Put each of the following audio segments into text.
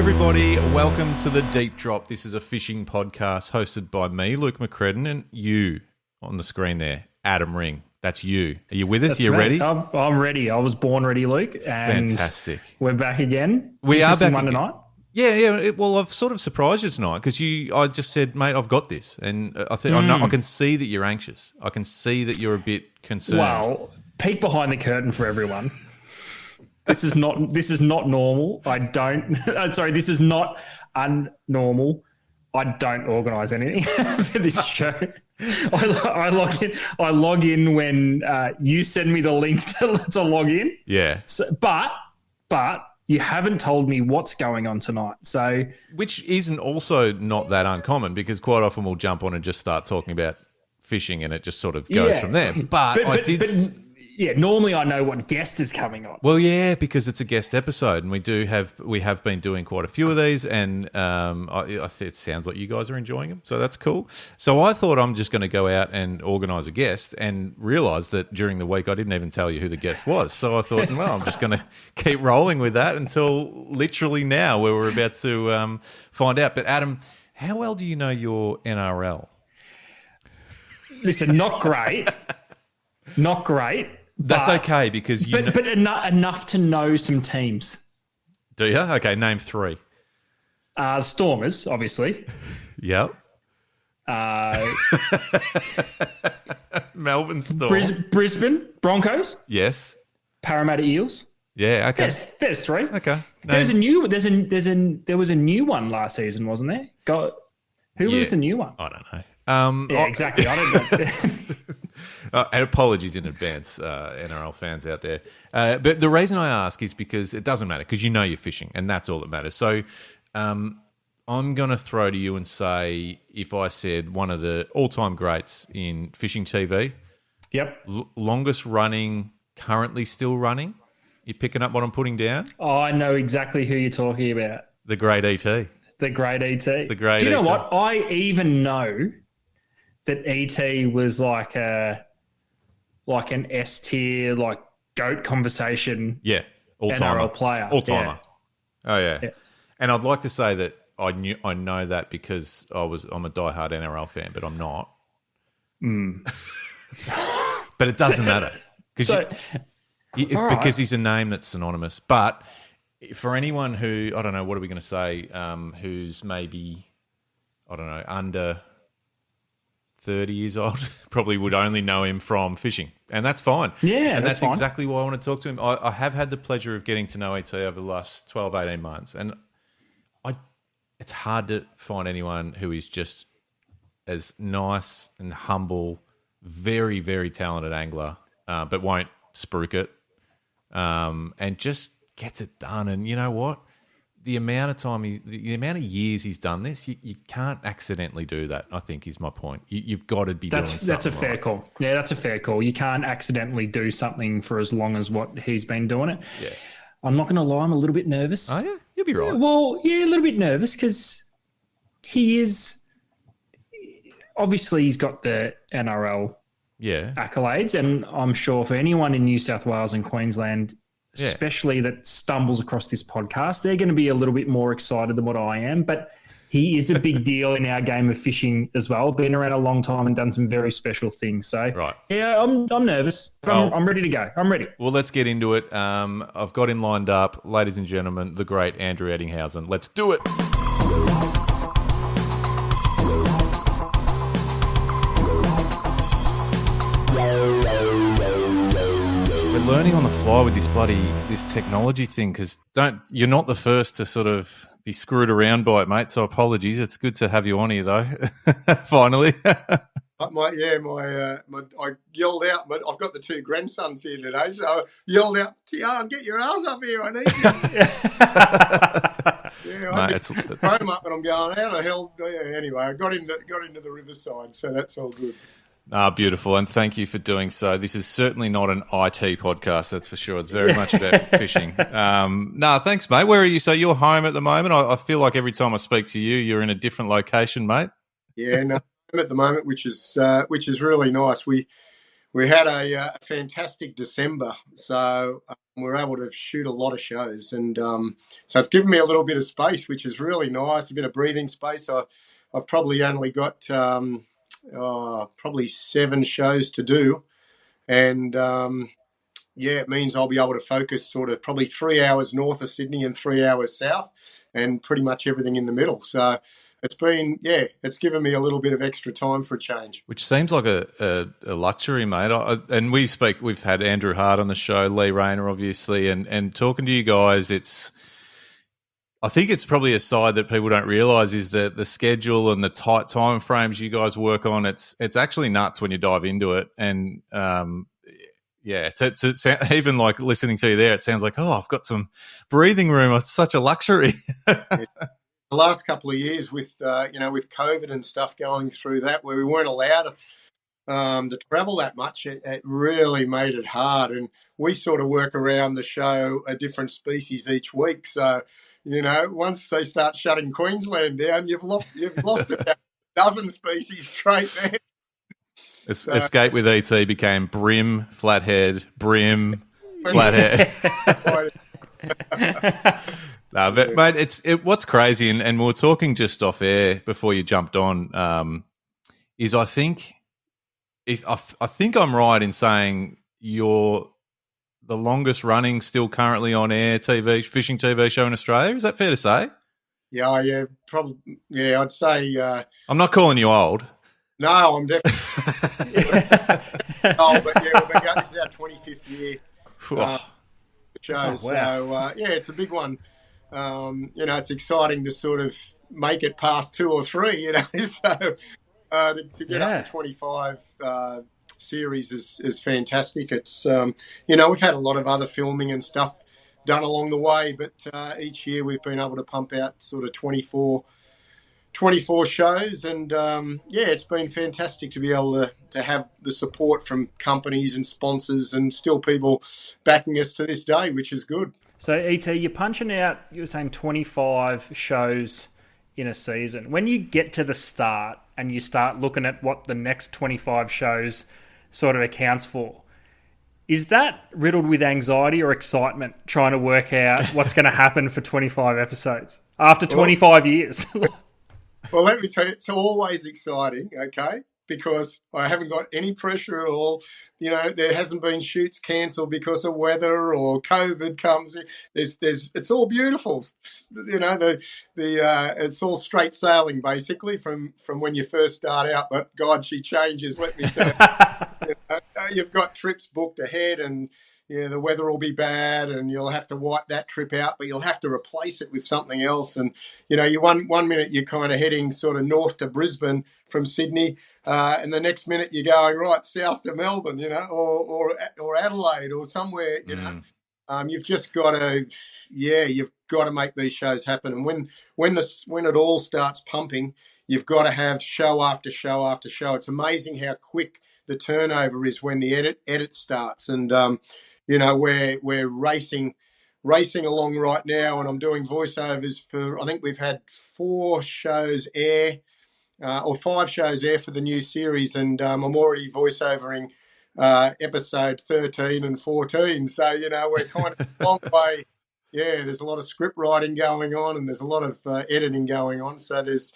everybody. Welcome to the Deep Drop. This is a fishing podcast hosted by me, Luke McCredden, and you on the screen there, Adam Ring. That's you. Are you with us? Are you ready? I'm ready. I was born ready, Luke. And fantastic. We're back again. We are back Monday again. Night. Yeah. Well, I've sort of surprised you tonight because I just said, mate, I've got this, and I think I can see that you're anxious. I can see that you're a bit concerned. Well, peek behind the curtain for everyone. This is not normal. This is not unnormal. I don't organise anything for this show. I log in when you send me the link to log in. Yeah. So, but you haven't told me what's going on tonight. So, which isn't also not that uncommon because quite often we'll jump on and just start talking about fishing and it just sort of goes from there. But normally I know what guest is coming on. Well, yeah, because it's a guest episode, and we have been doing quite a few of these, and it sounds like you guys are enjoying them, so that's cool. So I thought I'm just going to go out and organise a guest, and realised that during the week I didn't even tell you who the guest was. So I thought, well, I'm just going to keep rolling with that until literally now, where we're about to find out. But Adam, how well do you know your NRL? Listen, not great. Not great. That's okay because you but enough to know some teams. Do you? Okay, name three. The Stormers, obviously. Yep. Melbourne Storm. Brisbane Broncos. Yes. Parramatta Eels. Yeah. Okay. There's three. Okay. There was a new one last season, wasn't there? Who was the new one? I don't know. Yeah, exactly. I don't know. And apologies in advance, NRL fans out there. But the reason I ask is because it doesn't matter, because you know you're fishing, and that's all that matters. So I'm going to throw to you and say, if I said one of the all-time greats in fishing TV, yep, longest running, currently still running, you picking up what I'm putting down? Oh, I know exactly who you're talking about. The great ET. The great ET. The great ET. Do you know what? I even know that ET was like an S tier, like GOAT conversation. Yeah, all-timer. NRL player. All-timer. Yeah. Oh, yeah. And I'd like to say that I know that because I'm a diehard NRL fan, but I'm not. But it doesn't matter. Because he's a name that's synonymous. But for anyone who, I don't know, what are we going to say, who's maybe, I don't know, under 30 years old, probably would only know him from fishing. And that's fine. Yeah, and that's fine. exactly why I want to talk to him. I have had the pleasure of getting to know ET over the last 12, 18 months. And it's hard to find anyone who is just as nice and humble, very, very talented angler, but won't spruik it, and just gets it done. And you know what? The amount of time, the amount of years he's done this, you can't accidentally do that, I think is my point. You've got to be doing something. That's a fair call. Yeah, that's a fair call. You can't accidentally do something for as long as what he's been doing it. Yeah. I'm not going to lie, I'm a little bit nervous. Oh, yeah? You'll be right. Well, yeah, a little bit nervous because he is... Obviously, he's got the NRL accolades, and I'm sure for anyone in New South Wales and Queensland... Yeah. especially that stumbles across this podcast, they're going to be a little bit more excited than what I am. But he is a big deal in our game of fishing as well. Been around a long time and done some very special things. So, right. Yeah, I'm nervous. But I'm ready to go. I'm ready. Well, let's get into it. I've got him lined up. Ladies and gentlemen, the great Andrew Ettingshausen. Let's do it. Learning on the fly with this technology thing, because you're not the first to sort of be screwed around by it, mate. So apologies. It's good to have you on here, though. Finally. I yelled out. I've got the two grandsons here today, so I yelled out, "Tian, get your ass up here! I need you." I get the phone up, and I'm going, "How the hell?" Yeah, anyway, I got into the riverside, so that's all good. Beautiful, and thank you for doing so. This is certainly not an IT podcast, that's for sure. It's very much about fishing. Thanks, mate. Where are you? So you're home at the moment? I feel like every time I speak to you, you're in a different location, mate. Yeah, no, I'm at the moment, which is really nice. We we had a fantastic December, so we were able to shoot a lot of shows, and so it's given me a little bit of space, which is really nice, a bit of breathing space. I've probably only got probably 7 shows to do, and it means I'll be able to focus sort of probably 3 hours north of Sydney and 3 hours south, and pretty much everything in the middle. So it's been, it's given me a little bit of extra time for a change. Which seems like a luxury, mate. And we've had Andrew Hart on the show, Lee Rayner, obviously, and talking to you guys, I think it's probably a side that people don't realise is that the schedule and the tight time frames you guys work on. It's actually nuts when you dive into it, and even like listening to you there, it sounds like, I've got some breathing room. It's such a luxury. The last couple of years with with COVID and stuff going through that, where we weren't allowed to travel that much, it really made it hard. And we sort of work around the show a different species each week. So, once they start shutting Queensland down, you've lost about a dozen species straight there. Escape with ET became brim, flathead, brim, flathead. No, but mate, what's crazy, and we were talking just off air before you jumped on, is I think I'm right in saying you're the longest running, still currently on air fishing TV show in Australia. Is that fair to say? Yeah, probably. Yeah, I'd say. I'm not calling you old. No, I'm definitely. But this is our 25th year show. Oh, wow. So it's a big one. It's exciting to sort of make it past 2 or 3. So to get up to 25 series is fantastic. It's we've had a lot of other filming and stuff done along the way, but each year we've been able to pump out sort of 24 shows, and it's been fantastic to be able to have the support from companies and sponsors, and still people backing us to this day, which is good. So, ET, you're punching out, you were saying 25 shows in a season. When you get to the start and you start looking at what the next 25 shows sort of accounts for, is that riddled with anxiety or excitement trying to work out what's going to happen for 25 episodes after 25 years? Well, let me tell you, it's always exciting, okay, because I haven't got any pressure at all. There hasn't been shoots cancelled because of weather or COVID comes in. It's all beautiful. It's all straight sailing basically from when you first start out. But God, she changes. Let me tell you. You've got trips booked ahead, and the weather will be bad, and you'll have to wipe that trip out, but you'll have to replace it with something else. And you one minute you're kind of heading sort of north to Brisbane from Sydney, and the next minute you're going right south to Melbourne, or Adelaide or somewhere. You've just got to make these shows happen. And when it all starts pumping, you've got to have show after show after show. It's amazing how quick the turnover is when the edit starts. And we're racing along right now, and I'm doing voiceovers for, I think we've had 4 shows air, or 5 shows air for the new series, and I'm already voiceovering episode 13 and 14. So, we're kind of a long way. Yeah, there's a lot of script writing going on, and there's a lot of editing going on. So there's,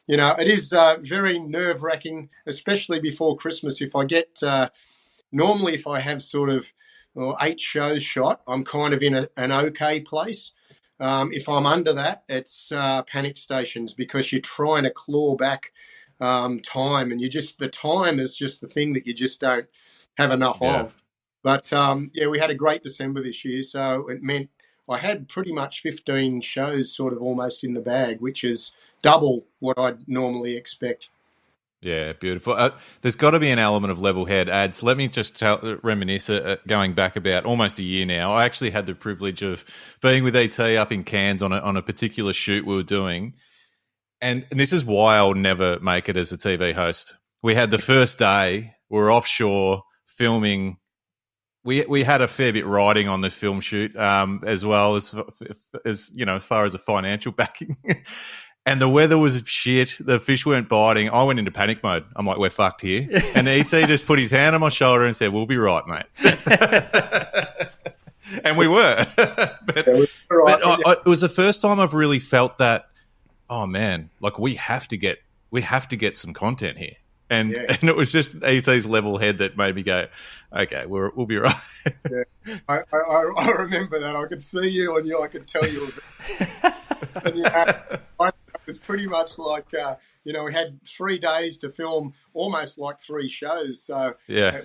it is very nerve-wracking, especially before Christmas. If I get, normally if I have sort of 8 shows shot, I'm kind of in an okay place. If I'm under that, it's panic stations, because you're trying to claw back time, and the time is just the thing that you just don't have enough of. But we had a great December this year, so it meant I had pretty much 15 shows sort of almost in the bag, which is double what I'd normally expect. Yeah, beautiful. There's got to be an element of level head ads. Let me just reminisce going back about almost a year now. I actually had the privilege of being with ET up in Cairns on a particular shoot we were doing. And this is why I'll never make it as a TV host. We had the first day, we were offshore filming. We had a fair bit riding on this film shoot, as well as far as the financial backing. And the weather was shit. The fish weren't biting. I went into panic mode. I'm like, we're fucked here. And ET just put his hand on my shoulder and said, we'll be right, mate. And we were. But it was the first time I've really felt that, oh, man, like we have to get some content here. And it was just ET's level head that made me go, okay, we'll be right. Yeah. I remember that. I could see you and I could tell you. And, it was pretty much like, we had 3 days to film almost like 3 shows. So a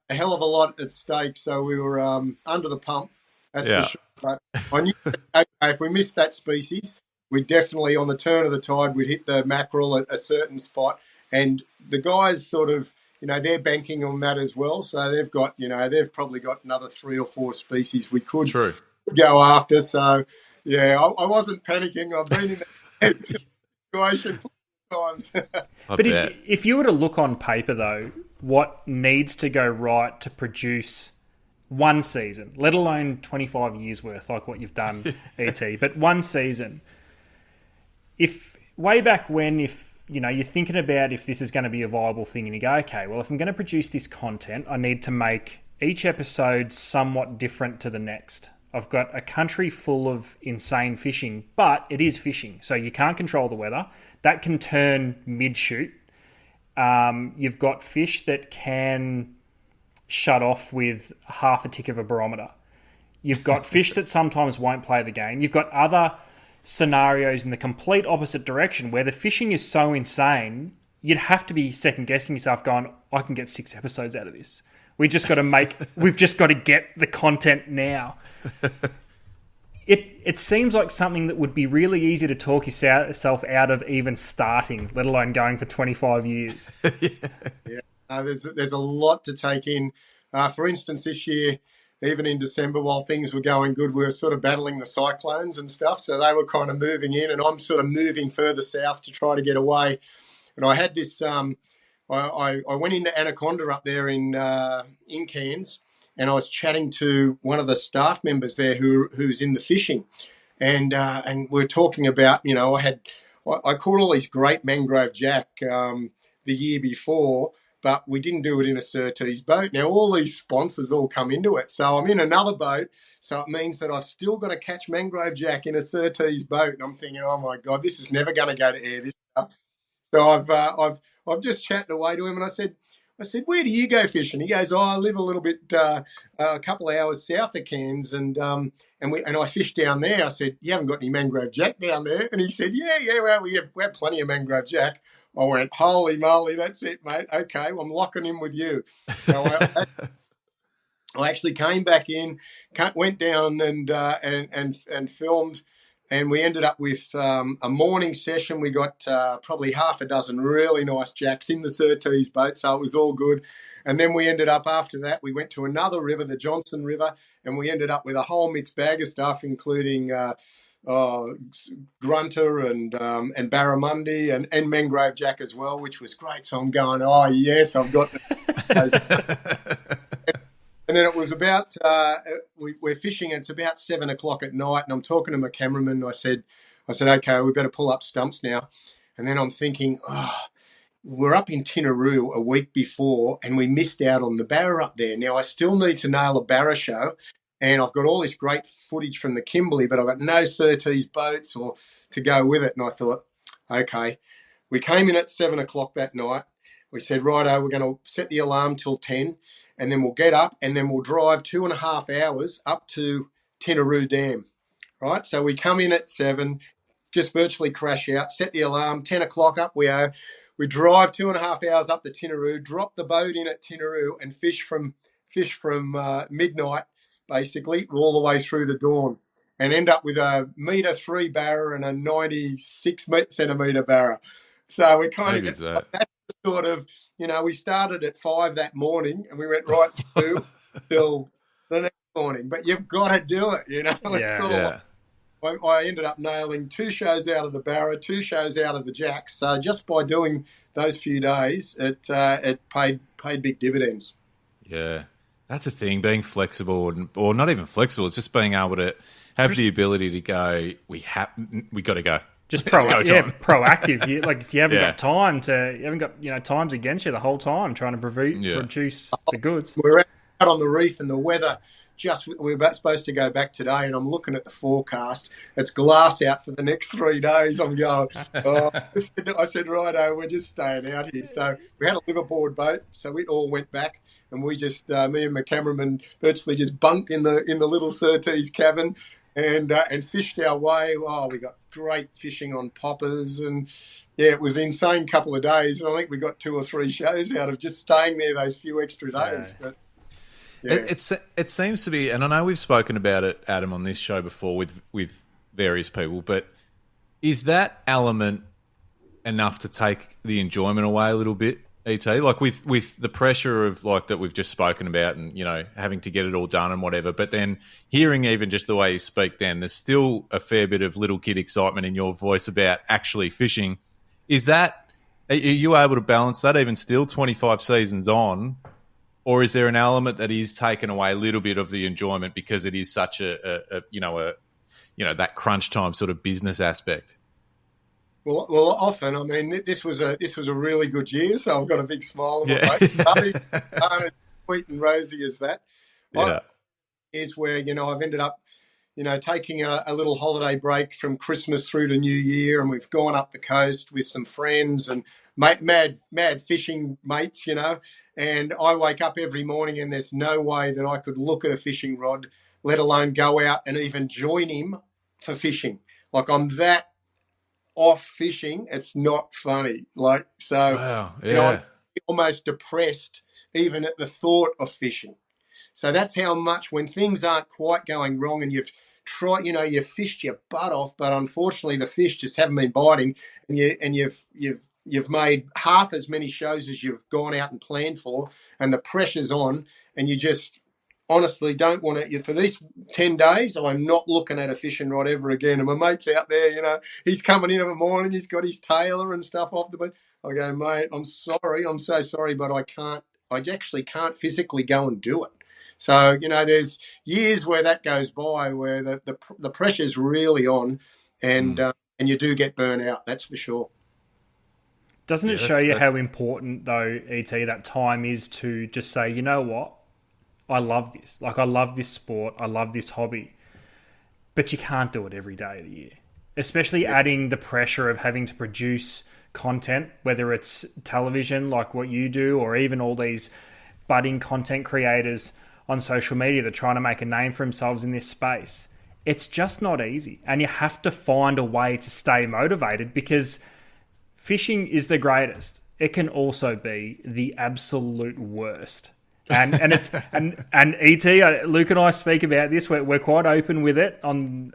hell of a lot at stake. So we were under the pump, that's for sure. But I knew, okay, if we missed that species, we definitely, on the turn of the tide, we'd hit the mackerel at a certain spot. And the guys sort of, they're banking on that as well. So they've got, they've probably got another 3 or 4 species we could go after. So, I wasn't panicking. I've been in that situation times. But if you were to look on paper, though, what needs to go right to produce one season, let alone 25 years worth, like what you've done, ET, but one season, if way back when, you're thinking about if this is going to be a viable thing and you go, okay, well, if I'm going to produce this content, I need to make each episode somewhat different to the next. I've got a country full of insane fishing, but it is fishing, so you can't control the weather. That can turn mid-shoot. You've got fish that can shut off with half a tick of a barometer. You've got fish that sometimes won't play the game. You've got other scenarios in the complete opposite direction where the fishing is so insane, you'd have to be second-guessing yourself going, I can get 6 episodes out of this. We've just got to get the content now. It seems like something that would be really easy to talk yourself out of even starting, let alone going for 25 years. There's a lot to take in. For instance, this year, even in December, while things were going good, we were sort of battling the cyclones and stuff. So they were kind of moving in, and I'm sort of moving further south to try to get away. And I had this, I went into Anaconda up there in Cairns, and I was chatting to one of the staff members there who's in the fishing. And we're talking about, I caught all these great mangrove jack the year before, but we didn't do it in a Surtees boat. Now, all these sponsors all come into it. So I'm in another boat, so it means that I've still got to catch mangrove jack in a Surtees boat. And I'm thinking, oh, my God, this is never going to go to air, this stuff. So I've just chatted away to him, and I said, where do you go fishing? He goes, I live a little bit, a couple of hours south of Cairns, and I fish down there. I said, you haven't got any mangrove jack down there? And he said, well, we have plenty of mangrove jack. I went, holy moly, that's it, mate. Okay, well, I'm locking in with you. So I actually came back in, went down and filmed, and we ended up with a morning session. We got probably half a dozen really nice jacks in the Surtees boat, so it was all good. And then we ended up, after that, we went to another river, the Johnson River, and we ended up with a whole mixed bag of stuff, including grunter and barramundi and mangrove jack as well, which was great. So I'm going, oh, yes, I've got those. And then it was about, we're fishing, and it's about 7 o'clock at night, and I'm talking to my cameraman. I said, okay, we better pull up stumps now. And then I'm thinking, we're up in Tinaroo a week before, and we missed out on the barra up there. Now, I still need to nail a barra show, and I've got all this great footage from the Kimberley, but I've got no Surtees boats or to go with it. And I thought, okay. We came in at 7 o'clock that night. We said, righto, we're going to set the alarm till 10, and then we'll get up, and then we'll drive 2.5 hours up to Tinaroo Dam, right? So we come in at 7, just virtually crash out, set the alarm, 10 o'clock up we are. We drive 2.5 hours up to Tinaroo, drop the boat in at Tinaroo, and fish from midnight, basically, all the way through to dawn, and end up with a 1.3 barra and a 96 centimetre barra. So we kind of that's sort of, we started at 5 that morning and we went right through till the next morning. But you've got to do it, It's sort of like, I ended up nailing 2 shows out of the barra, 2 shows out of the jacks. So just by doing those few days, it paid big dividends. Yeah, that's a thing, being flexible, or not even flexible. It's just being able to have the ability to go, we got to go. Just It's go time. proactive. You haven't got time to. You haven't got time's against you the whole time trying to produce the goods. We're out on the reef and the weather. We're supposed to go back today, and I'm looking at the forecast. It's glass out for the next 3 days. I'm going, I said, righto, we're just staying out here. So we had a liverboard boat, so we all went back, and we just, me and my cameraman, virtually just bunked in the little Surtees cabin, and fished our way. Oh, we got great fishing on poppers, and it was an insane couple of days. I think we got 2 or 3 shows out of just staying there those few extra days. Yeah. But yeah. It seems to be, and I know we've spoken about it, Adam, on this show before with various people, but is that element enough to take the enjoyment away a little bit, ET? Like with the pressure of like that we've just spoken about, and having to get it all done and whatever. But then hearing even just the way you speak, then there's still a fair bit of little kid excitement in your voice about actually fishing. Are you able to balance that even still 25 seasons on? Or is there an element that is taken away a little bit of the enjoyment because it is such a that crunch time sort of business aspect? Well, often. I mean, this was a really good year, so I've got a big smile on my face. Nothing as sweet and rosy as that. Yeah. Is where I've ended up, taking a little holiday break from Christmas through to New Year, and we've gone up the coast with some friends and mad fishing mates, and I wake up every morning and there's no way that I could look at a fishing rod, let alone go out and even join him for fishing. Like, I'm that off fishing, it's not funny. Like, so, wow, yeah. I'm almost depressed even at the thought of fishing. So that's how much, when things aren't quite going wrong and you've tried, you've fished your butt off, but unfortunately the fish just haven't been biting, and you've made half as many shows as you've gone out and planned for, and the pressure's on, and you just honestly don't want to. For these 10 days, I'm not looking at a fishing rod ever again. And my mate's out there, he's coming in the morning, he's got his tailor and stuff off the boat. I go, mate, I'm so sorry, but I actually can't physically go and do it. So, there's years where that goes by where the pressure's really on, and you do get burnt out, that's for sure. Doesn't it show you how important, though, ET, that time is to just say, you know what? I love this. Like, I love this sport. I love this hobby. But you can't do it every day of the year. Especially adding the pressure of having to produce content, whether it's television like what you do, or even all these budding content creators on social media that are trying to make a name for themselves in this space. It's just not easy. And you have to find a way to stay motivated, because fishing is the greatest. It can also be the absolute worst. And ET, Luke and I speak about this. We're quite open with it on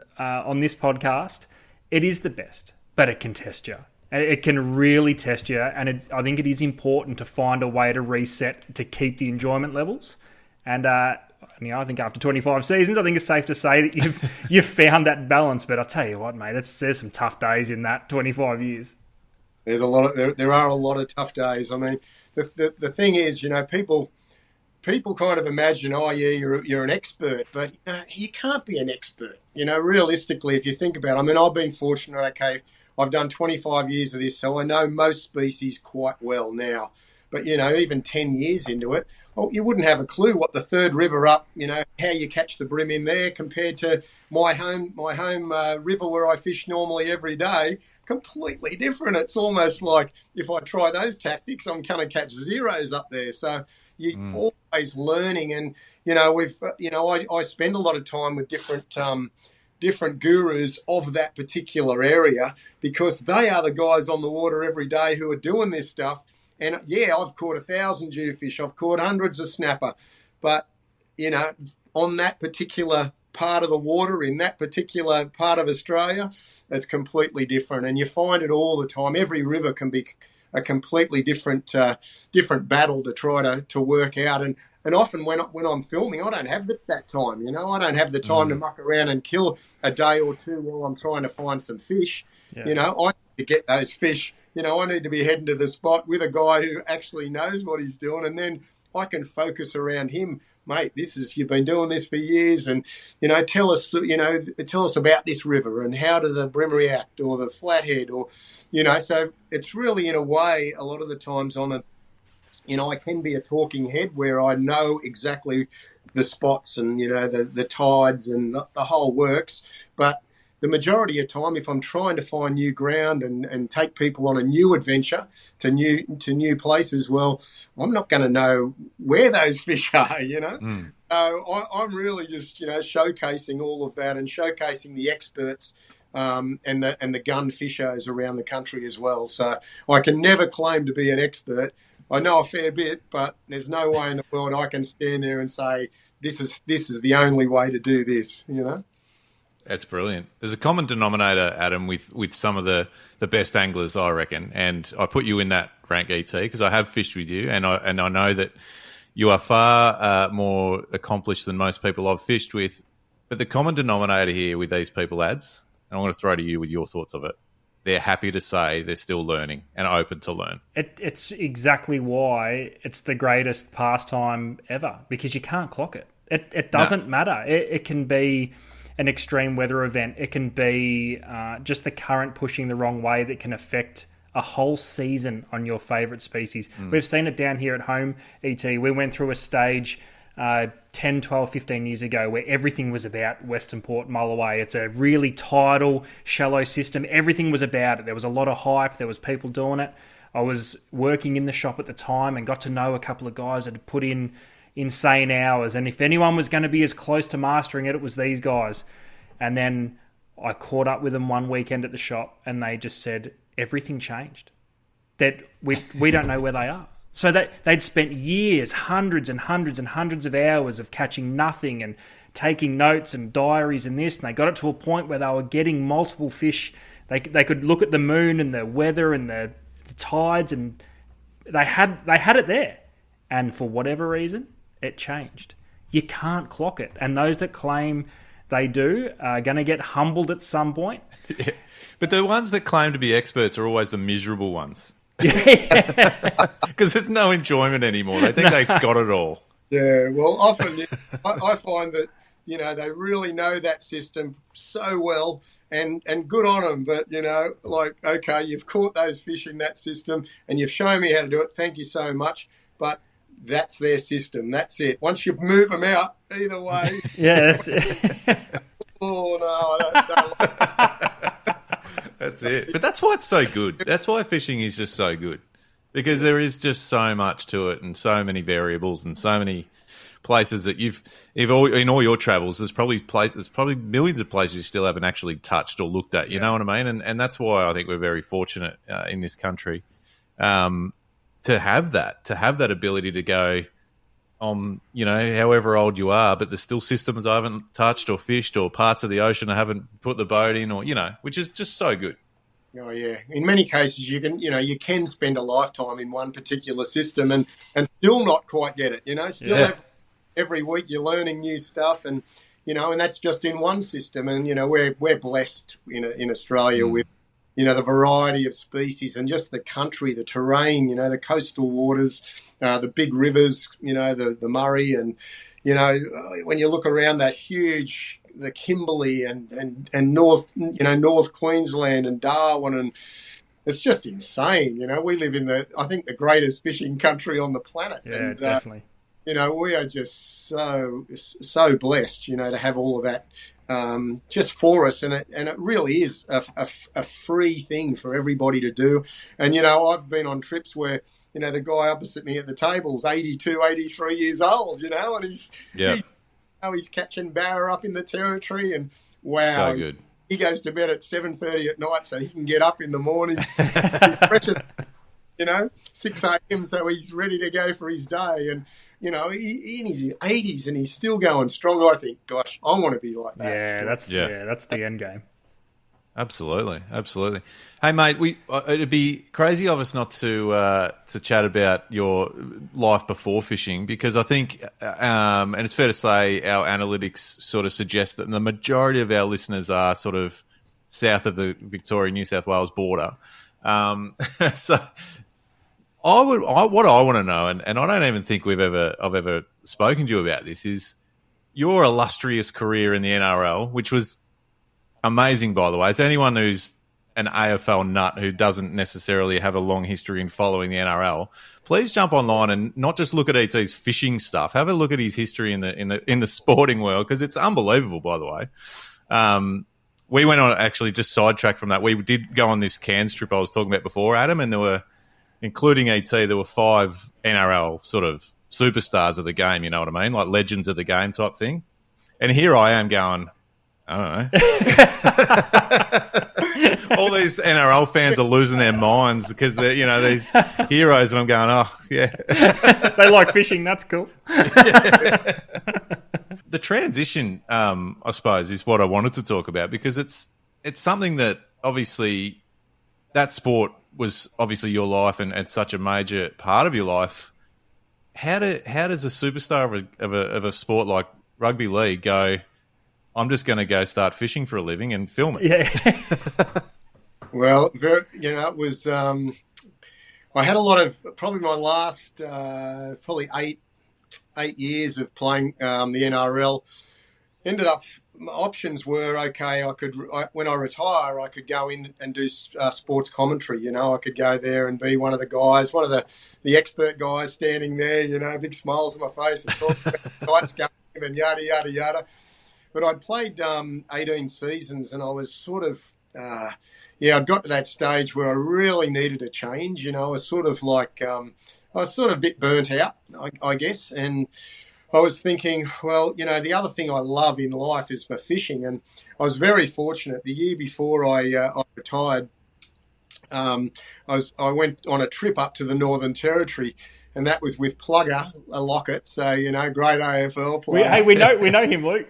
this podcast. It is the best, but it can test you. It can really test you, and I think it is important to find a way to reset to keep the enjoyment levels. And I think after 25 seasons, I think it's safe to say that you've found that balance. But I'll tell you what, mate, there's some tough days in that 25 years. There are a lot of tough days. I mean, the thing is, people kind of imagine, oh yeah, you're an expert, but you can't be an expert. Realistically, if you think about it, I mean, I've been fortunate. Okay, I've done 25 years of this, so I know most species quite well now. But even 10 years into it, you wouldn't have a clue what the third river up, how you catch the brim in there compared to my home river where I fish normally every day. Completely different. It's almost like if I try those tactics, I'm going to catch zeros up there. So you're always learning, and I spend a lot of time with different gurus of that particular area, because they are the guys on the water every day who are doing this stuff. And I've caught 1,000 jewfish, I've caught hundreds of snapper, but on that particular part of the water in that particular part of Australia, it's completely different, and you find it all the time. Every river can be a completely different battle to try to work out, and often when I'm filming, I don't have that time. I don't have the time to muck around and kill a day or two while I'm trying to find some fish. I need to get those fish. I need to be heading to the spot with a guy who actually knows what he's doing, and then I can focus around him mate, you've been doing this for years, and tell us about this river and how do the brim react, or the flathead, or so it's really, in a way, a lot of the times I can be a talking head where I know exactly the spots and the tides and the whole works, but the majority of time, if I'm trying to find new ground and take people on a new adventure to new places, well, I'm not going to know where those fish are, So I'm really just showcasing all of that and showcasing the experts and the gun fishers around the country as well. So I can never claim to be an expert. I know a fair bit, but there's no way in the world I can stand there and say this is the only way to do this. That's brilliant. There's a common denominator, Adam, with some of the best anglers, I reckon, and I put you in that rank, ET, because I have fished with you, and I know that you are far more accomplished than most people I've fished with. But the common denominator here with these people, ads, and I'm going to throw to you with your thoughts of it. They're happy to say they're still learning and open to learn. It's exactly why it's the greatest pastime ever, because you can't clock it. It doesn't matter. It can be an extreme weather event. It can be just the current pushing the wrong way that can affect a whole season on your favourite species. We've seen it down here at home, ET. We went through a stage 10, 12, 15 years ago where everything was about Western Port, Mulloway. It's a really tidal, shallow system. Everything was about it. There was a lot of hype. There was people doing it. I was working in the shop at the time and got to know a couple of guys that had put in insane hours, and if anyone was going to be as close to mastering it, it was these guys. And then I caught up with them one weekend at the shop, and they just said everything changed, that we don't know where they are. So they'd spent years, hundreds and hundreds and hundreds of hours of catching nothing and taking notes and diaries and this, and they got it to a point where they were getting multiple fish. They could look at the moon and the weather and the tides, and they had it there. And for whatever reason, it changed. You can't clock it. And those that claim they do are going to get humbled at some point. Yeah. But the ones that claim to be experts are always the miserable ones. Because there's no enjoyment anymore. They think they've got it all. Yeah, well, often I find that, they really know that system so well, and good on them. But, okay, you've caught those fish in that system and you've shown me how to do it. Thank you so much. But that's their system. That's it. Once you move them out, either way. Yeah, that's it. Oh, no, I don't like that. That's it. But that's why it's so good. That's why fishing is just so good, because there is just so much to it and so many variables and so many places that in all your travels, there's probably millions of places you still haven't actually touched or looked at. You know what I mean? And that's why I think we're very fortunate in this country to have that ability to go, however old you are, but there's still systems I haven't touched or fished, or parts of the ocean I haven't put the boat in, or, which is just so good. Oh, yeah. In many cases, you can spend a lifetime in one particular system and still not quite get it, Still every week you're learning new stuff, and, and that's just in one system. And, we're blessed in Australia with, the variety of species and just the country, the terrain, the coastal waters, the big rivers, the Murray, and, when you look around that huge, the Kimberley and North Queensland and Darwin, and it's just insane. We live in I think the greatest fishing country on the planet. Yeah, and, definitely. We are just so blessed, to have all of that just for us, and it really is a free thing for everybody to do. And I've been on trips where the guy opposite me at the table is 82, 83 years old, and he's catching barra up in the territory, and wow, so good. He goes to bed at 7:30 at night so he can get up in the morning. He's fresh as 6 a.m. so he's ready to go for his day, and he in his 80s and he's still going strong. I think, gosh, I want to be like that. Yeah, that's the end game. Absolutely. Hey, mate, it'd be crazy of us not to chat about your life before fishing, because I think, and it's fair to say, our analytics sort of suggest that the majority of our listeners are sort of south of the Victoria-New South Wales border. So What I want to know, and I don't even think I've ever spoken to you about this, is your illustrious career in the NRL, which was amazing, by the way. So anyone who's an AFL nut who doesn't necessarily have a long history in following the NRL, please jump online and not just look at ET's fishing stuff. Have a look at his history in the sporting world, because it's unbelievable, by the way. We went on, actually, just sidetracked from that. We did go on this Cairns trip I was talking about before, Adam, and there were, including ET, there were 5 NRL sort of superstars of the game, you know what I mean? Like legends of the game type thing. And here I am going, I don't know. All these NRL fans are losing their minds because they're, these heroes, and I'm going, oh, yeah. They like fishing, that's cool. The transition, I suppose, is what I wanted to talk about, because it's something that obviously that sport was obviously your life and such a major part of your life. How does a superstar of a sport like rugby league go, I'm just going to go start fishing for a living and film it? Yeah. Well, it was. I had a lot of, probably my last probably eight years of playing the NRL. Ended up, my options were, okay, when I retire, I could go in and do sports commentary. I could go there and be one of the guys, one of the expert guys standing there, big smiles on my face and talking about Knights game and yada, yada, yada. But I'd played 18 seasons, and I was sort of, I'd got to that stage where I really needed a change. I was sort of like, I was sort of a bit burnt out, I guess. And I was thinking, well, the other thing I love in life is for fishing. And I was very fortunate. The year before I retired, I went on a trip up to the Northern Territory, and that was with Plugger, a Lockett. So, great AFL player. We know him, Luke.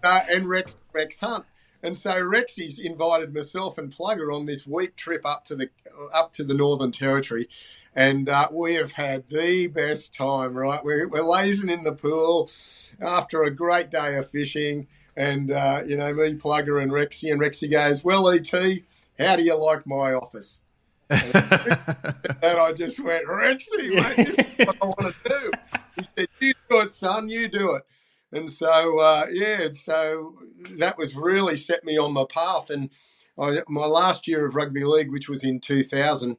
And Rex Hunt. And so Rexy's invited myself and Plugger on this week trip up to the Northern Territory. And we have had the best time, right? We're lazing in the pool after a great day of fishing. And, me, Plugger, and Rexy goes, well, ET, how do you like my office? And I just went, Rexy, mate, this is what I want to do. He said, you do it, son, you do it. And so, so that was really set me on my path. And my last year of rugby league, which was in 2000,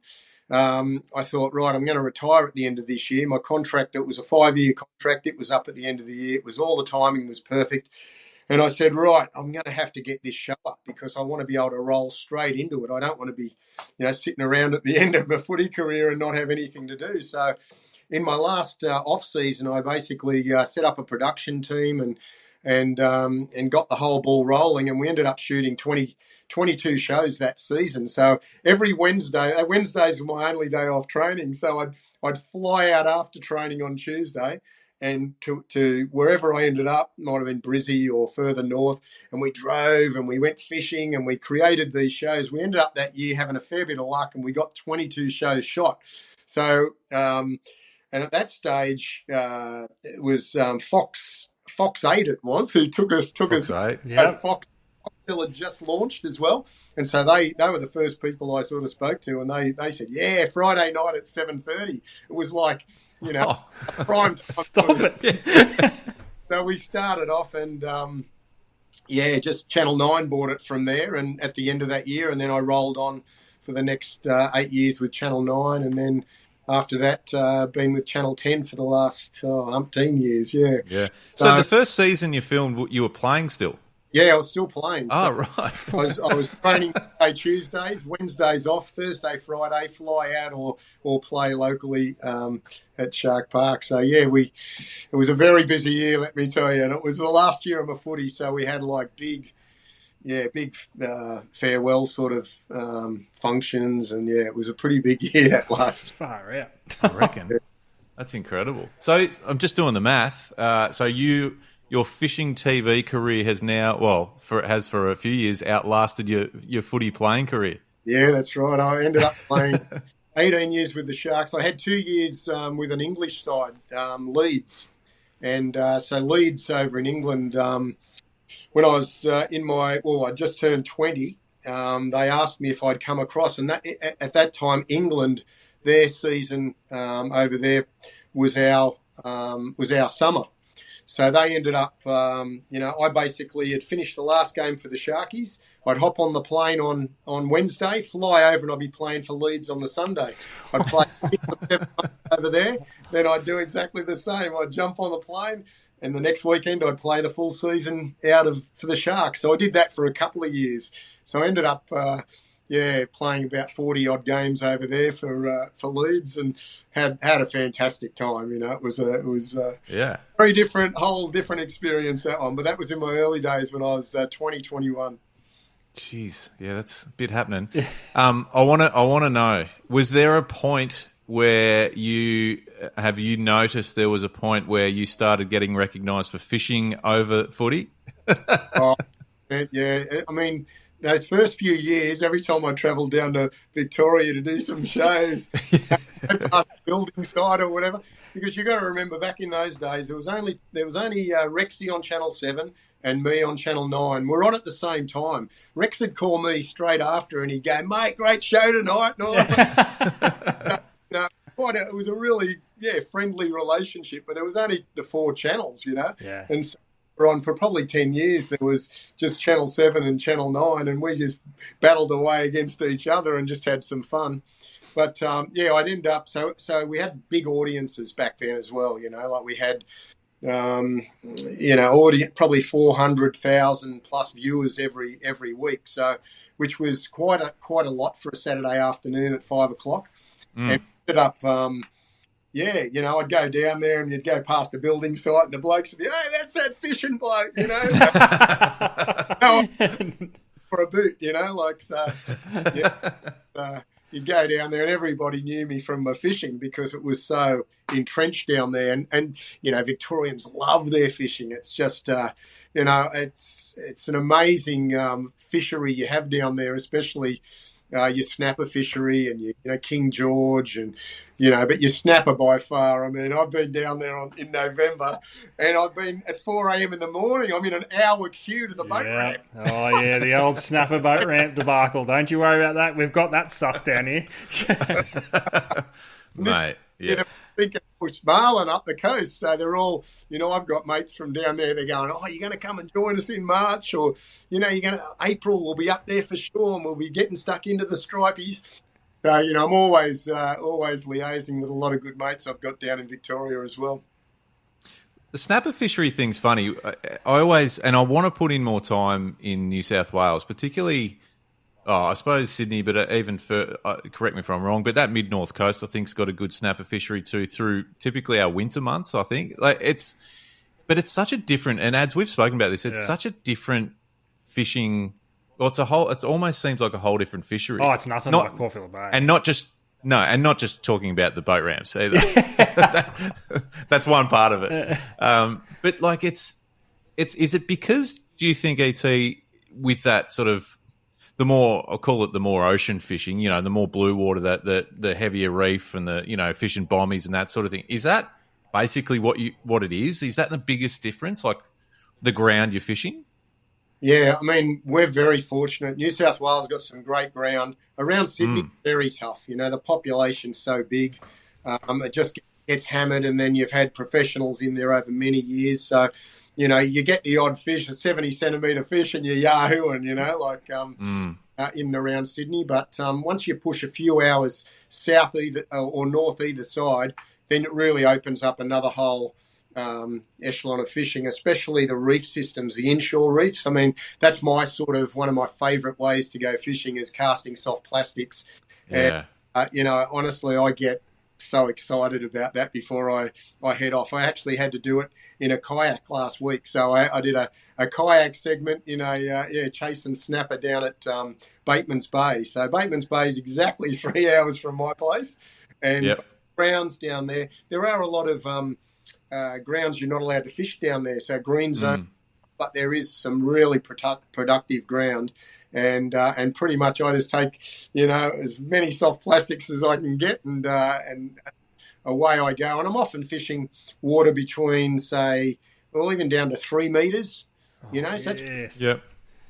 I thought, right, I'm going to retire at the end of this year. My contract, it was a 5-year contract. It was up at the end of the year. It was all the timing was perfect. And I said, right, I'm going to have to get this show up because I want to be able to roll straight into it. I don't want to be, sitting around at the end of my footy career and not have anything to do. So in my last off season, I basically set up a production team and got the whole ball rolling. And we ended up shooting 22 shows that season. So every Wednesdays were my only day off training. So I'd fly out after training on Tuesday and to wherever I ended up, might have been Brizzy or further north, and we drove and we went fishing and we created these shows. We ended up that year having a fair bit of luck, and we got 22 shows shot. So, and at that stage, it was Fox 8 it was, who took us. Fox 8, yeah. Fox had just launched as well. And so they were the first people I sort of spoke to, and they said, yeah, Friday night at 7:30. It was like, prime time. Stop it. So we started off and, just Channel 9 bought it from there, and at the end of that year, and then I rolled on for the next 8 years with Channel 9, and then after that, been with Channel 10 for the last umpteen years, yeah. Yeah. So the first season you filmed, you were playing still? Yeah, I was still playing. Oh, right. I was training Tuesdays, Wednesdays off, Thursday, Friday, fly out or play locally at Shark Park. So, yeah, it was a very busy year, let me tell you. And it was the last year of my footy, so we had like big farewell sort of functions. And, yeah, it was a pretty big year that last. Far out. I reckon. That's incredible. So I'm just doing the math. So your fishing TV career has now, for a few years, outlasted your footy playing career. Yeah, that's right. I ended up playing 18 years with the Sharks. I had 2 years with an English side, Leeds. And so Leeds over in England, when I was I just turned 20, they asked me if I'd come across, and at that time, England, their season over there was our summer. So they ended up, I basically had finished the last game for the Sharkies. I'd hop on the plane on Wednesday, fly over, and I'd be playing for Leeds on the Sunday. I'd play 6 or 7 months over there. Then I'd do exactly the same. I'd jump on the plane, and the next weekend I'd play the full season for the Sharks. So I did that for a couple of years. So I ended up, playing about 40-odd games over there for Leeds, and had a fantastic time. It was very different, whole different experience, that one. But that was in my early days when I was 21. Jeez, yeah, that's a bit happening. I want to know, was there a point where you noticed there was a point where you started getting recognised for fishing over footy? Oh, yeah, I mean, those first few years, every time I travelled down to Victoria to do some shows, past the building site or whatever, because you got to remember, back in those days, there was only Rexy on Channel 7 and me on Channel 9. We're on at the same time. Rex would call me straight after, and he'd go, "Mate, great show tonight." It was a really friendly relationship, but there was only the 4 channels, Yeah. And so we're on for probably 10 years. There was just Channel 7 and Channel 9, and we just battled away against each other and just had some fun. But I'd end up so we had big audiences back then as well. Like we had audience, probably 400,000 plus viewers every week. So, which was quite a lot for a Saturday afternoon at 5 o'clock. And ended up, I'd go down there and you'd go past the building site and the blokes would be, "Hey, that's that fishing bloke," for a boot, you'd go down there and everybody knew me from my fishing because it was so entrenched down there. And Victorians love their fishing. It's just, it's an amazing fishery you have down there, especially your snapper fishery and your King George and, but your snapper by far. I mean, I've been down there in November and I've been at 4 a.m. in the morning. I'm in an hour queue to the boat ramp. Oh, yeah, the old snapper boat ramp debacle. Don't you worry about that. We've got that sussed down here. Mate, yeah. I think it was marlin up the coast, so they're all, I've got mates from down there. They're going, "Oh, you're going to come and join us in March, or you're going to April. We'll be up there for sure, and we'll be getting stuck into the stripies." So I'm always liaising with a lot of good mates I've got down in Victoria as well. The snapper fishery thing's funny. I want to put in more time in New South Wales, particularly. I suppose Sydney, but even correct me if I'm wrong, but that mid-north coast, I think, has got a good snapper fishery too through typically our winter months, I think. But it's such a different, and Ads, we've spoken about this, it's such a different fishing, well, it almost seems like a whole different fishery. Oh, it's nothing like Port Phillip Bay. And not just talking about the boat ramps either. That's one part of it. But like is it because, do you think, ET, with that sort of, I'll call it the more ocean fishing, the more blue water, the heavier reef and the, fishing bombies and that sort of thing. Is that basically what it is? Is that the biggest difference, like the ground you're fishing? Yeah, I mean, we're very fortunate. New South Wales got some great ground. Around Sydney, very tough. The population's so big. It just gets hammered, and then you've had professionals in there over many years. So, you get the odd fish, a 70-centimetre fish, and you're yahooing, in and around Sydney. But once you push a few hours south or north either side, then it really opens up another whole echelon of fishing, especially the reef systems, the inshore reefs. I mean, that's one of my favourite ways to go fishing is casting soft plastics. Yeah. And, honestly, I get so excited about that before I head off. I actually had to do it in a kayak last week. So I did a kayak segment in chasing snapper down at Bateman's Bay. So Bateman's Bay is exactly 3 hours from my place. And grounds down there, there are a lot of grounds you're not allowed to fish down there. So green zone, but there is some really productive ground. And pretty much I just take, as many soft plastics as I can get and away I go. And I'm often fishing water between, say, even down to 3 metres, so that's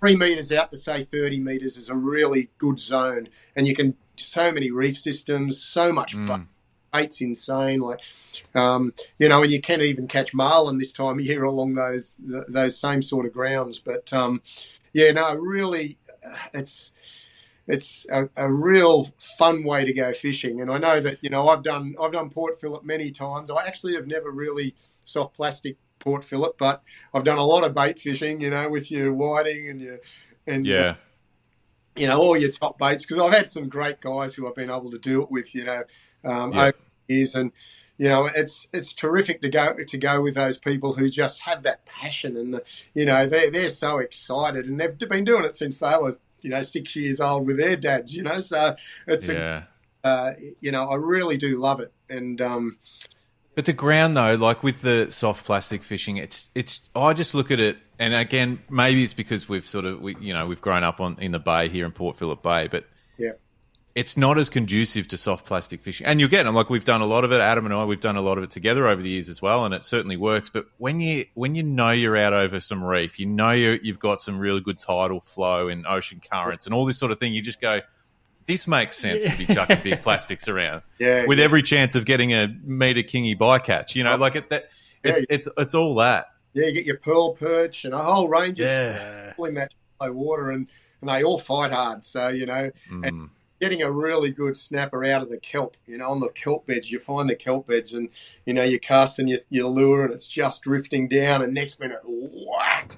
3 meters out to say 30 meters is a really good zone, and you can so many reef systems, so much bait's insane. Like, and you can even catch marlin this time of year along those same sort of grounds. But really, it's a real fun way to go fishing. And I know that I've done port fillet many times. I actually have never really soft plastic port fillet, but I've done a lot of bait fishing, with your whiting and all your top baits, because I've had some great guys who I've been able to do it with, over the years, and it's terrific to go with those people who just have that passion, and they're so excited, and they've been doing it since they were 6 years old with their dads, so it's I really do love it. And but the ground, though, like with the soft plastic fishing, it's. I just look at it, and again, maybe it's because we've grown up in the bay here in Port Phillip Bay, but it's not as conducive to soft plastic fishing. And you're getting, like, we've done a lot of it. Adam and I, we've done a lot of it together over the years as well, and it certainly works. But when you know you're out over some reef, you've got some really good tidal flow and ocean currents and all this sort of thing, you just go, this makes sense to be chucking big plastics around with every chance of getting a meter kingy bycatch. It's all that. Yeah, you get your pearl perch and a whole range of fully matched low water, and they all fight hard. So, and getting a really good snapper out of the kelp, on the kelp beds, you find the kelp beds, and, you're casting your lure and it's just drifting down, and next minute, whack.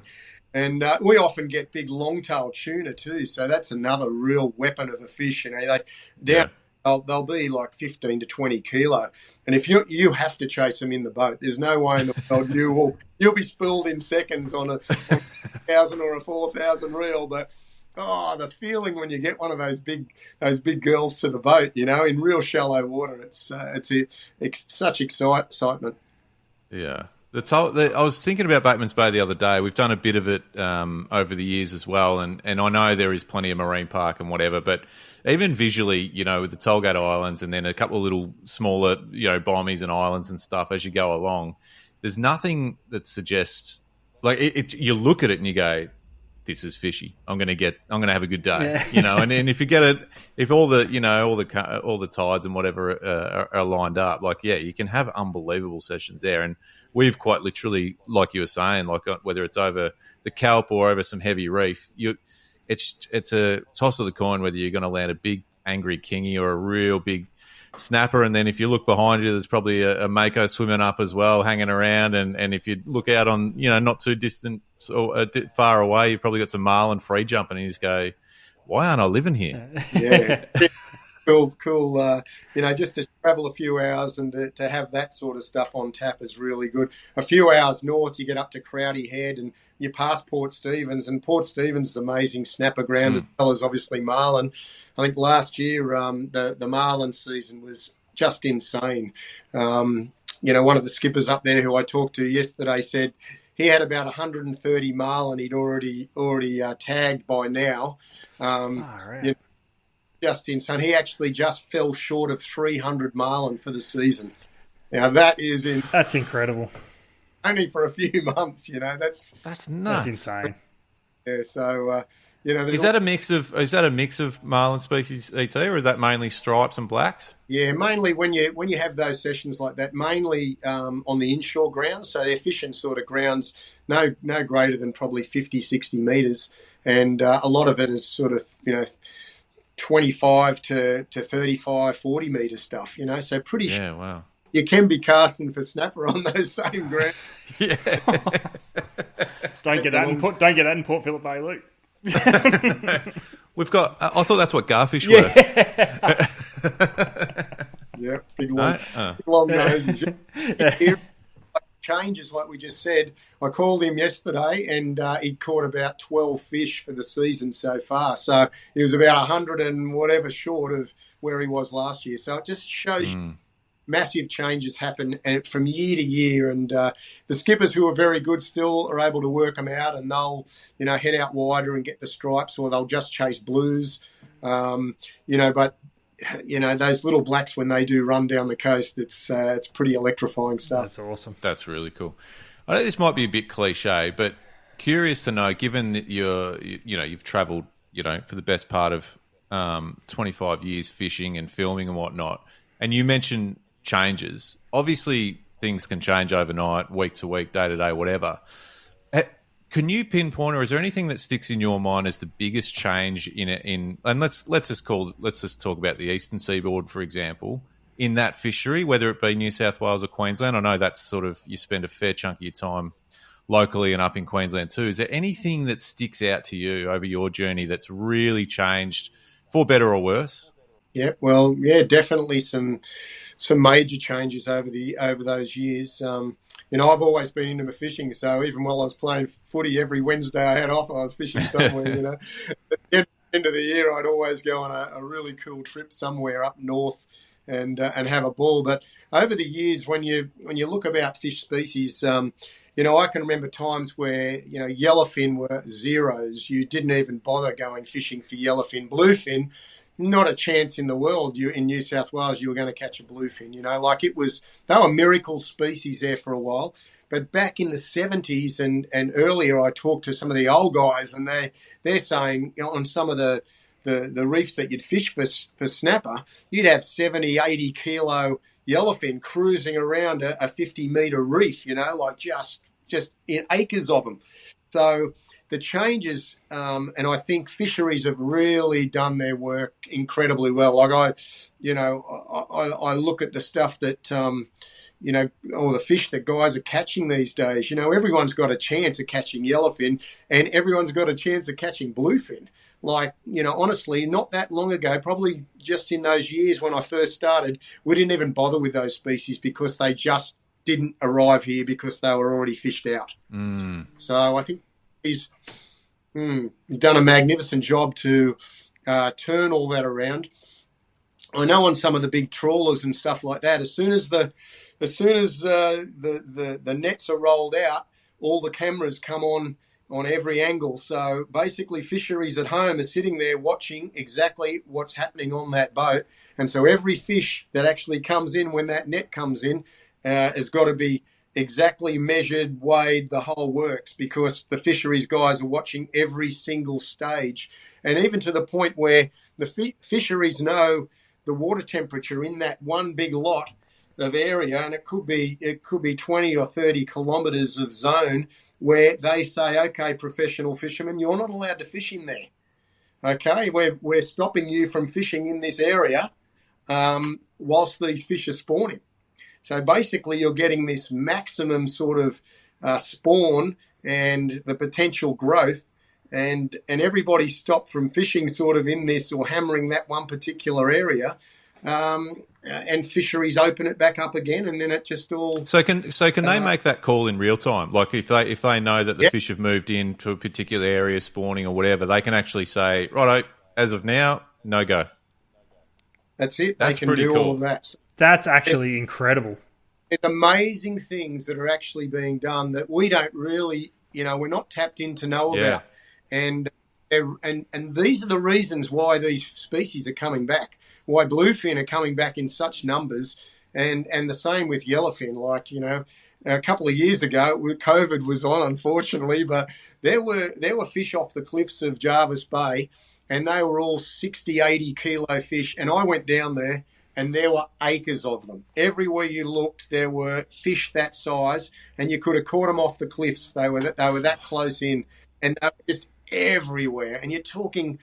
And we often get big long-tailed tuna too, so that's another real weapon of a fish. They'll be like 15 to 20 kilo, and if you have to chase them in the boat, there's no way in the world you'll be spooled in seconds on a 1,000 or a 4,000 reel. But the feeling when you get one of those big girls to the boat, in real shallow water, it's such excitement. Yeah. I was thinking about Bateman's Bay the other day. We've done a bit of it over the years as well, and I know there is plenty of marine park and whatever, but even visually, with the Tollgate Islands and then a couple of little smaller, bommies and islands and stuff as you go along, there's nothing that suggests, like, you look at it and you go, this is fishy. I'm going to have a good day, And if you get it, if all the tides and whatever are lined up, you can have unbelievable sessions there. And we've quite literally, like you were saying, like whether it's over the kelp or over some heavy reef, it's a toss of the coin whether you're going to land a big angry kingy or a real big snapper. And then if you look behind you, there's probably a mako swimming up as well, hanging around. And if you look out on, not too distant or a bit far away, you've probably got some marlin free jumping, and you just go, why aren't I living here? Yeah. Cool. Just to travel a few hours and to have that sort of stuff on tap is really good. A few hours north, you get up to Crowdy Head and you pass Port Stephens, and Port Stephens is amazing snapper ground as well as obviously marlin. I think last year the marlin season was just insane. One of the skippers up there who I talked to yesterday said he had about 130 marlin he'd already tagged by now. Just insane. He actually just fell short of 300 marlin for the season. Now that's incredible. Only for a few months, that's nuts. That's insane. Yeah. So is that a mix of marlin species, ET, or is that mainly stripes and blacks? Yeah, mainly when you have those sessions like that, mainly on the inshore grounds. So they're fishing sort of grounds no greater than probably 50, 60 meters, and a lot of it is sort of 25 to 35, 40 meter stuff, so pretty. Yeah, wow. You can be casting for snapper on those same grounds. Yeah. Don't get that in Port Phillip Bay, Luke. We've got. I thought that's what garfish were. Yeah, big long noses. Changes like we just said. I called him yesterday, and he'd caught about 12 fish for the season so far. So he was about 100 and whatever short of where he was last year. So it just shows massive changes happen from year to year, and the skippers who are very good still are able to work them out, and they'll head out wider and get the stripes, or they'll just chase blues, but those little blacks, when they do run down the coast, it's pretty electrifying stuff. That's awesome. That's really cool. I know this might be a bit cliche, but curious to know, given that you've travelled, for the best part of 25 years fishing and filming and whatnot, and you mentioned changes. Obviously, things can change overnight, week to week, day to day, whatever. Can you pinpoint, or is there anything that sticks in your mind as the biggest change in and let's just talk about the Eastern Seaboard, for example, in that fishery, whether it be New South Wales or Queensland? I know that's sort of, you spend a fair chunk of your time locally and up in Queensland too. Is there anything that sticks out to you over your journey that's really changed for better or worse? Yeah, well, yeah, definitely some major changes over those years. I've always been into my fishing, so even while I was playing footy every Wednesday I had off, I was fishing somewhere. At the end of the year, I'd always go on a really cool trip somewhere up north and have a ball. But over the years, when you look about fish species, I can remember times where yellowfin were zeros. You didn't even bother going fishing for yellowfin. Bluefin, not a chance in the world. You in New South Wales, you were going to catch a bluefin. They were miracle species there for a while. But back in the 70s and earlier, I talked to some of the old guys, and they're saying on some of the reefs that you'd fish for snapper, you'd have 70, 80 kilo yellowfin cruising around a 50-metre reef, just in acres of them. So the changes, and I think fisheries have really done their work incredibly well. Like I look at the stuff that, or the fish that guys are catching these days. Everyone's got a chance of catching yellowfin, and everyone's got a chance of catching bluefin. Honestly, not that long ago, probably just in those years when I first started, we didn't even bother with those species because they just didn't arrive here because they were already fished out. So I think he's done a magnificent job to turn all that around. I know on some of the big trawlers and stuff like that, as soon as the nets are rolled out, all the cameras come on every angle. So basically fisheries at home are sitting there watching exactly what's happening on that boat. And so every fish that actually comes in when that net comes in has got to be exactly measured, weighed, the whole works, because the fisheries guys are watching every single stage. And even to the point where the fisheries know the water temperature in that one big lot of area, and it could be 20 or 30 kilometres of zone, where they say, okay, professional fishermen, you're not allowed to fish in there. Okay, we're stopping you from fishing in this area whilst these fish are spawning. So basically you're getting this maximum sort of spawn and the potential growth, and everybody stopped from fishing sort of in this or hammering that one particular area. And fisheries open it back up again, and then it just all. So can they make that call in real time? Like if they know that the fish have moved into a particular area, spawning or whatever, they can actually say, righto, as of now, no go. That's it. That's they can pretty do cool. all of that. That's actually incredible. It's amazing things that are actually being done that we don't really, we're not tapped in to know about, and these are the reasons why these species are coming back. Why bluefin are coming back in such numbers, and the same with yellowfin. A couple of years ago, COVID was on, unfortunately, but there were fish off the cliffs of Jervis Bay, and they were all 60, 80 kilo fish. And I went down there, and there were acres of them. Everywhere you looked, there were fish that size, and you could have caught them off the cliffs. They were that close in, and they were just everywhere. And you're talking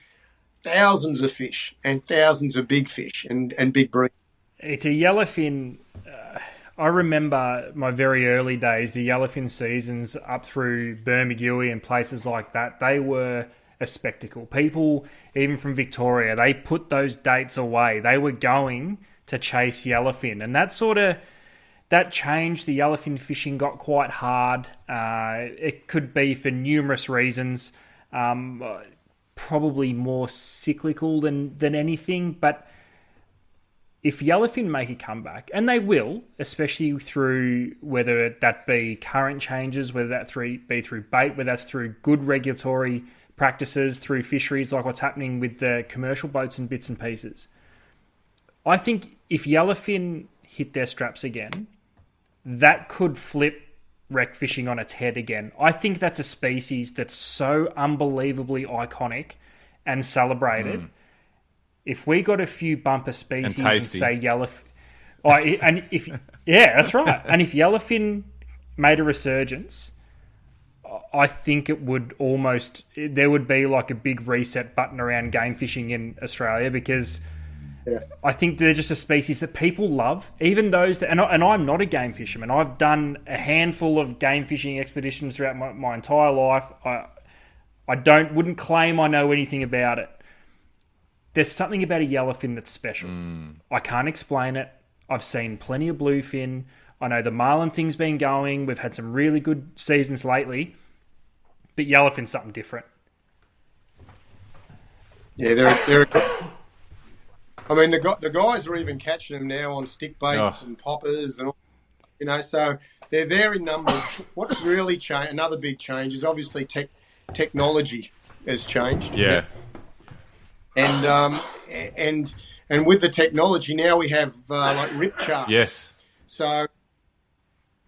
thousands of fish and thousands of big fish and big breed. It's a yellowfin. I remember my very early days, the yellowfin seasons up through Bermagui and places like that. They were a spectacle. People, even from Victoria, they put those dates away. They were going to chase yellowfin, and that changed. The yellowfin fishing got quite hard. It could be for numerous reasons. Probably more cyclical than anything, but if yellowfin make a comeback, and they will, especially through whether that be current changes, whether that be through bait, whether that's through good regulatory practices, through fisheries like what's happening with the commercial boats and bits and pieces, I think if yellowfin hit their straps again, that could flip wreck fishing on its head again. I think that's a species that's so unbelievably iconic and celebrated. If we got a few bumper species and say yellowfin, that's right. And if yellowfin made a resurgence, I think it would there would be like a big reset button around game fishing in Australia, because I think they're just a species that people love, even those that, and I'm not a game fisherman. I've done a handful of game fishing expeditions throughout my entire life. I wouldn't claim I know anything about it. There's something about a yellowfin that's special. I can't explain it. I've seen plenty of bluefin. I know the marlin thing's been going. We've had some really good seasons lately. But yellowfin's something different. Yeah, they're I mean, the guys are even catching them now on stick baits and poppers and all, so they're there in numbers. What's really changed, another big change, is obviously technology has changed. Yeah. And with the technology now we have like rip charts. Yes. So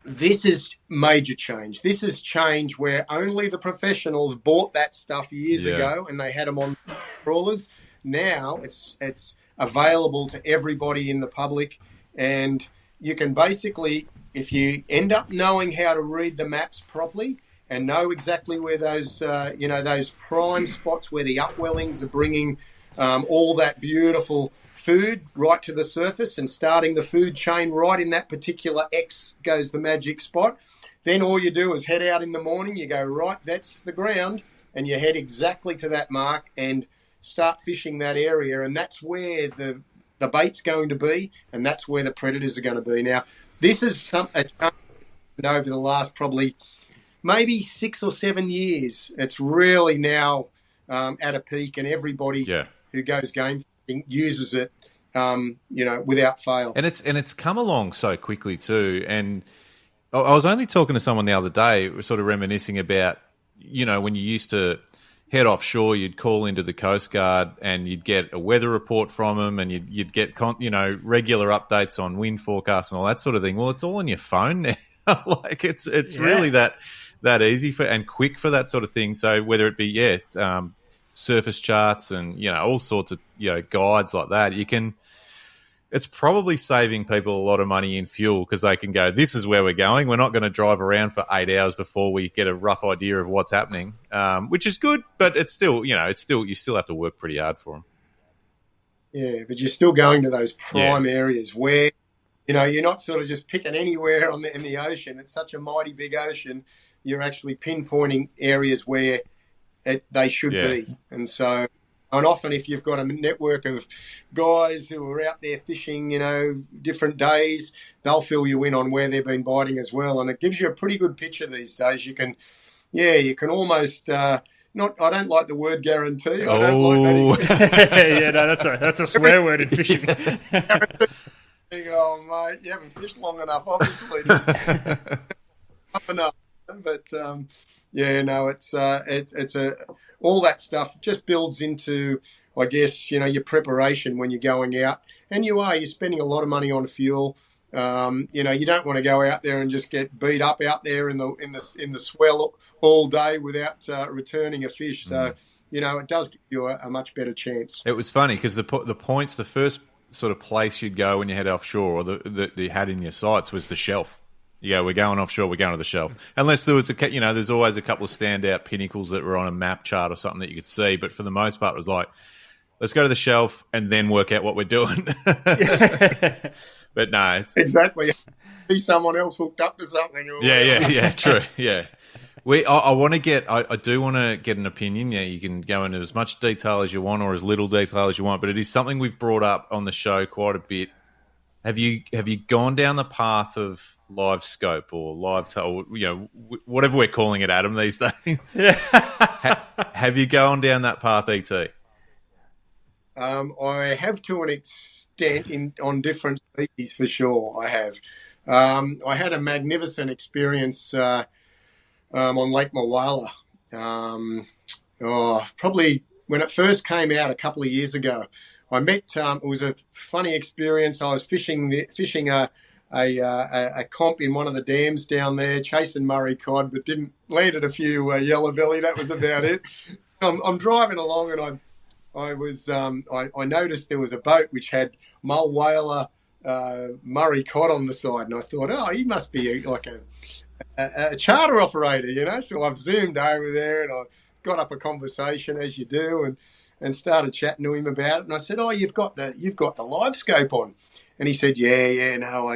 this is major change. This is change where only the professionals bought that stuff years ago, and they had them on trawlers. Now it's available to everybody in the public, and you can basically, if you end up knowing how to read the maps properly and know exactly where those those prime spots where the upwellings are bringing all that beautiful food right to the surface and starting the food chain right in that particular X goes the magic spot, then all you do is head out in the morning, you go, right, that's the ground, and you head exactly to that mark and start fishing that area, and that's where the bait's going to be, and that's where the predators are going to be. Now, this is a change over the last probably maybe 6 or 7 years. It's really now at a peak, and everybody who goes game fishing uses it, without fail. And it's come along so quickly too. And I was only talking to someone the other day, sort of reminiscing about, when you used to head offshore, you'd call into the Coast Guard and you'd get a weather report from them, and you'd get regular updates on wind forecasts and all that sort of thing. Well, it's all on your phone now. Like it's really that easy and quick for that sort of thing. So whether it be surface charts and all sorts of guides like that, it's probably saving people a lot of money in fuel, because they can go, this is where we're going. We're not going to drive around for 8 hours before we get a rough idea of what's happening, which is good, but it's still, you still have to work pretty hard for them. Yeah, but you're still going to those prime areas where, you're not sort of just picking anywhere in the ocean. It's such a mighty big ocean. You're actually pinpointing areas where they should be. And so... And often if you've got a network of guys who are out there fishing, different days, they'll fill you in on where they've been biting as well. And it gives you a pretty good picture these days. You can almost, I don't like the word guarantee. I don't like that. That's a swear word in fishing. Oh, mate, you haven't fished long enough, obviously. enough. But, it's all that stuff just builds into, I guess, your preparation when you're going out, and you're spending a lot of money on fuel. You don't want to go out there and just get beat up out there in the swell all day without returning a fish. So, it does give you a much better chance. It was funny because the first sort of place you'd go when you head offshore, or that you had in your sights, was the shelf. Yeah, we're going offshore, we're going to the shelf. Unless there was there's always a couple of standout pinnacles that were on a map chart or something that you could see. But for the most part, it was like, let's go to the shelf and then work out what we're doing. But no, it's... Exactly. See someone else hooked up to something. Yeah, true. Yeah. I do want to get an opinion. Yeah, you can go into as much detail as you want or as little detail as you want, but it is something we've brought up on the show quite a bit. Have you gone down the path of live scope or whatever we're calling it, Adam, these days? Yeah. Have you gone down that path, ET? I have to an extent on different species for sure. I have. I had a magnificent experience on Lake Moala. Probably when it first came out a couple of years ago. I met. It was a funny experience. I was fishing a a comp in one of the dams down there, chasing Murray cod, but didn't landed a few yellow belly. That was about it. I'm driving along, and I noticed there was a boat which had mull whaler Murray cod on the side, and I thought, oh, he must be like a charter operator, you know. So I've zoomed over there, and I got up a conversation as you do, and started chatting to him about it. And I said, oh, you've got the live scope on. And he said, yeah, no,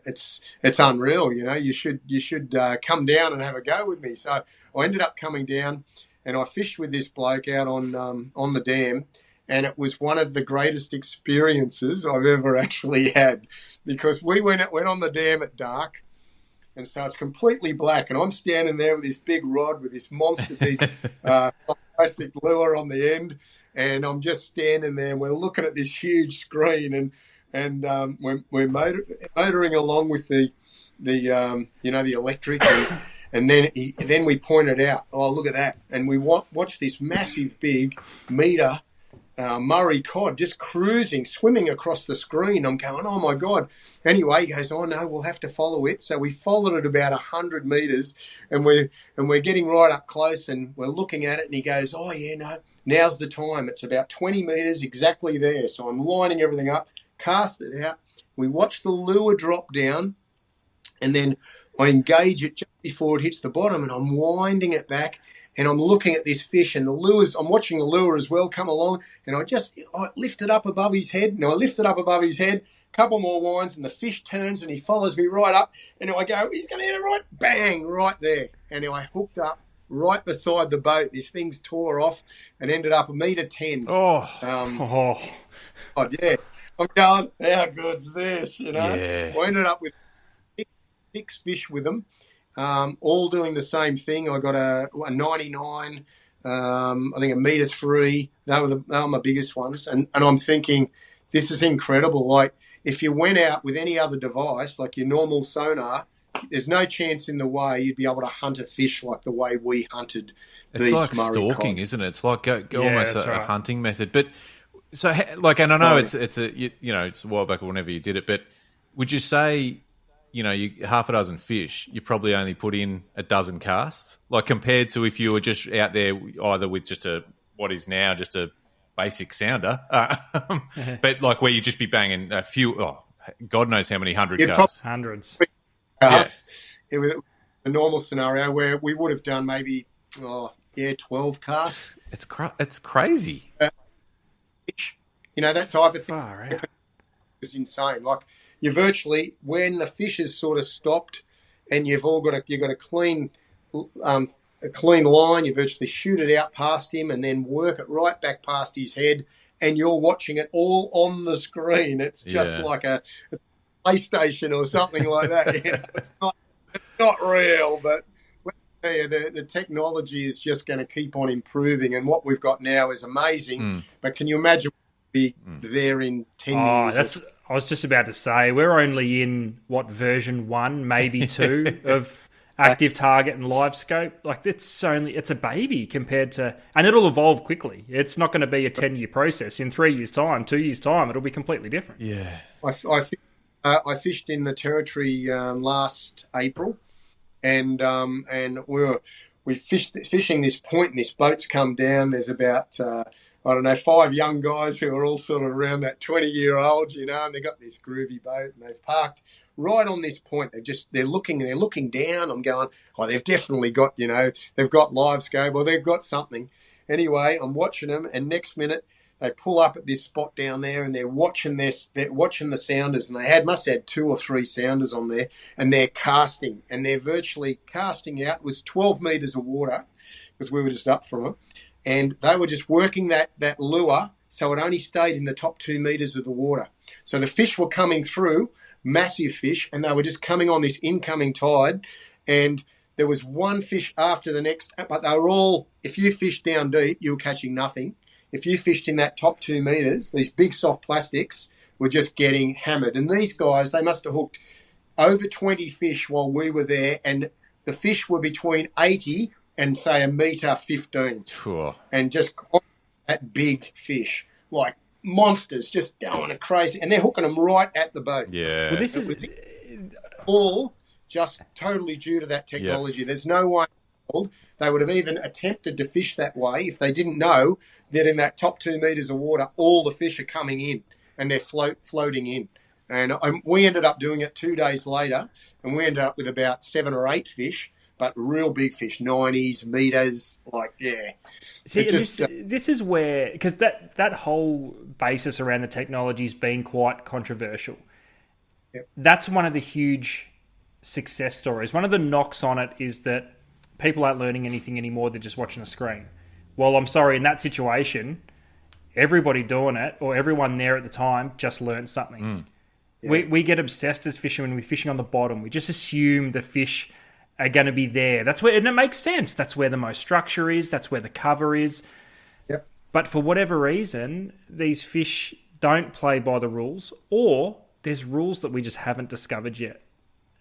it's unreal, you know. You should come down and have a go with me. So I ended up coming down, and I fished with this bloke out on the dam, and it was one of the greatest experiences I've ever actually had, because we went on the dam at dark, and so it's completely black, and I'm standing there with this big rod with this monster big plastic lure on the end, and I'm just standing there, and we're looking at this huge screen, and we're motoring along with the electric, and then we pointed out, oh, look at that, and we watched this massive big meter Murray cod just cruising, swimming across the screen. I'm going, oh my God. Anyway, he goes, oh no, we'll have to follow it. So we followed it about 100 metres, and we're getting right up close, and we're looking at it, and he goes, oh yeah, no, now's the time. It's about 20 metres exactly there. So I'm lining everything up, cast it out. We watch the lure drop down, and then I engage it just before it hits the bottom, and I'm winding it back, and I'm looking at this fish, and I'm watching the lure as well come along, and I lift it up above his head. Now I lift it up above his head, a couple more winds, and the fish turns, and he follows me right up, and I go, he's going to hit it right, bang, right there. And I hooked up right beside the boat. This thing's tore off and ended up 1.10 meters. Oh, yeah. I'm going, how good's this, you know? Yeah. I ended up with six fish with them, all doing the same thing. I got a 99, I think 1.3 meters. They were my biggest ones. And I'm thinking, this is incredible. Like, if you went out with any other device, like your normal sonar, there's no chance in the way you'd be able to hunt a fish like the way we hunted these Murray cod. It's like stalking, isn't it? It's like almost a right. hunting method. But so, like, and I know it's a while back or whenever you did it, but would you say, you half a dozen fish, you probably only put in a dozen casts, like compared to if you were just out there either with just what is now just a basic sounder, but like where you'd just be banging a few, God knows how many casts. Hundreds. Yeah. It was a normal scenario where we would have done maybe 12 casts. It's crazy. That type of thing. Far out. It's insane. Like, you virtually, when the fish is sort of stopped and you've got a clean line, you virtually shoot it out past him and then work it right back past his head, and you're watching it all on the screen. It's just like a PlayStation or something like that. It's not real, but the technology is just going to keep on improving, and what we've got now is amazing. But can you imagine what will be there in 10 years? I was just about to say, we're only in version 1, maybe 2 of active target and live scope. Like, it's a baby compared to, and it'll evolve quickly. It's not going to be a 10-year process. In 3 years' time, 2 years' time, it'll be completely different. Yeah. I fished in the territory last April, and we fishing this point, and this boat's come down. There's about 5 young guys who are all sort of around that 20-year-old, and they got this groovy boat, and they've parked right on this point. They're looking down. I'm going, oh, they've definitely got, they've got live scope, or they've got something. Anyway, I'm watching them, and next minute they pull up at this spot down there, and they're watching this. They're watching the sounders, and they must have 2 or 3 sounders on there, and they're casting, and they're virtually casting out. It was 12 meters of water because we were just up from it. And they were just working that lure, so it only stayed in the top 2 meters of the water. So the fish were coming through, massive fish, and they were just coming on this incoming tide. And there was one fish after the next, but they were all, if you fished down deep, you were catching nothing. If you fished in that top 2 meters, these big soft plastics were just getting hammered. And these guys, they must have hooked over 20 fish while we were there, and the fish were between 80 and say 1.15 meters, Sure. And just that big fish, like monsters, just going crazy, and they're hooking them right at the boat. Yeah. Well, all just totally due to that technology. Yep. There's no way in the world they would have even attempted to fish that way if they didn't know that in that top 2 meters of water, all the fish are coming in and they're floating in. And we ended up doing it 2 days later, and we ended up with about 7 or 8 fish, but real big fish, 90s, meters, See, this is where, because that whole basis around the technology has been quite controversial. Yep. That's one of the huge success stories. One of the knocks on it is that people aren't learning anything anymore. They're just watching a screen. Well, I'm sorry, in that situation, everybody doing it or everyone there at the time just learned something. Mm. Yeah. We get obsessed as fishermen with fishing on the bottom. We just assume the fish are going to be there. That's where, and it makes sense. That's where the most structure is. That's where the cover is. Yep. But for whatever reason, these fish don't play by the rules, or there's rules that we just haven't discovered yet.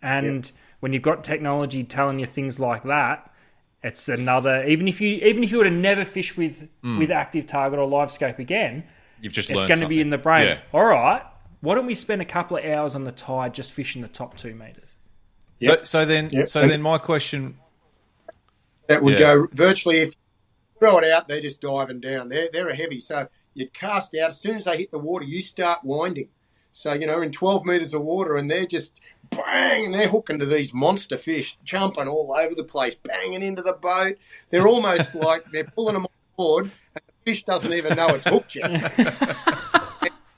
And when you've got technology telling you things like that, it's another. Even if you were to never fish with active target or live scope again, you've just it's learned going to be in the brain. Yeah. All right, why don't we spend a couple of hours on the tide just fishing the top 2 meters? Yep. So then my question that would go virtually if you throw it out, they're just diving down. They're a heavy, so you cast out as soon as they hit the water, you start winding. So in 12 meters of water, and they're just bang, they're hooking to these monster fish, jumping all over the place, banging into the boat. They're almost like they're pulling them on board, and the fish doesn't even know it's hooked yet.